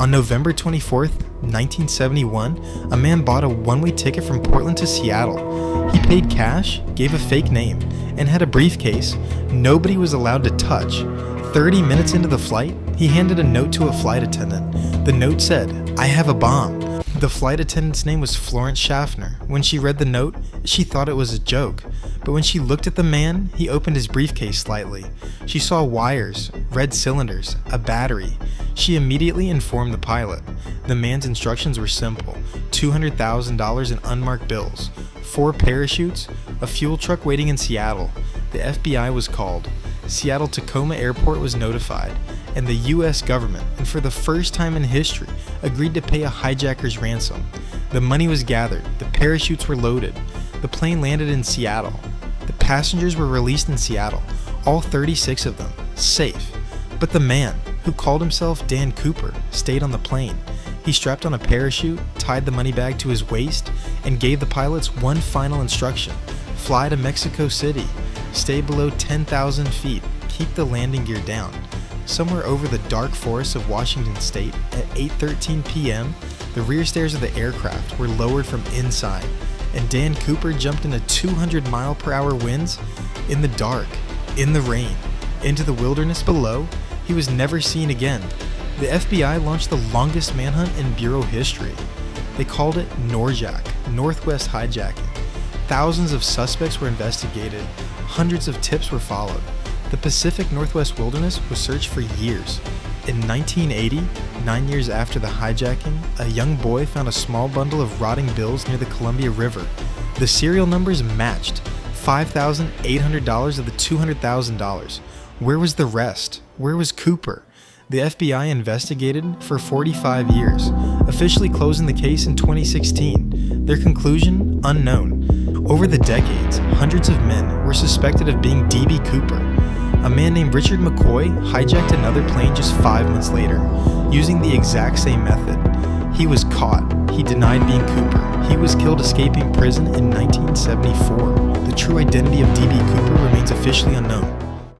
On November 24th, 1971, a man bought a one-way ticket from Portland to Seattle. He paid cash, gave a fake name, and had a briefcase nobody was allowed to touch. 30 minutes into the flight, he handed a note to a flight attendant. The note said, "I have a bomb." The flight attendant's name was Florence Schaffner. When she read the note, she thought it was a joke. But when she looked at the man, he opened his briefcase slightly. She saw wires, red cylinders, a battery. She immediately informed the pilot. The man's instructions were simple: $200,000 in unmarked bills, 4 parachutes, a fuel truck waiting in Seattle. The FBI was called. Seattle-Tacoma Airport was notified, and the U.S. government, and for the first time in history, agreed to pay a hijacker's ransom. The money was gathered, the parachutes were loaded, the plane landed in Seattle. The passengers were released in Seattle, all 36 of them, safe. But the man, who called himself Dan Cooper, stayed on the plane. He strapped on a parachute, tied the money bag to his waist, and gave the pilots one final instruction: fly to Mexico City. Stay below 10,000 feet. Keep the landing gear down. Somewhere over the dark forests of Washington State, at 8:13 p.m., the rear stairs of the aircraft were lowered from inside, and Dan Cooper jumped into 200-mile-per-hour winds in the dark, in the rain, into the wilderness below. He was never seen again. The FBI launched the longest manhunt in Bureau history. They called it NORJAC, Northwest Hijacking. Thousands of suspects were investigated. Hundreds of tips were followed. The Pacific Northwest wilderness was searched for years. In 1980, 9 years after the hijacking, a young boy found a small bundle of rotting bills near the Columbia River. The serial numbers matched: $5,800 of the $200,000. Where was the rest? Where was Cooper? The FBI investigated for 45 years, officially closing the case in 2016. Their conclusion? Unknown. Over the decades, hundreds of men were suspected of being D.B. Cooper. A man named Richard McCoy hijacked another plane just 5 months later, using the exact same method. He was caught. He denied being Cooper. He was killed escaping prison in 1974. The true identity of D.B. Cooper remains officially unknown.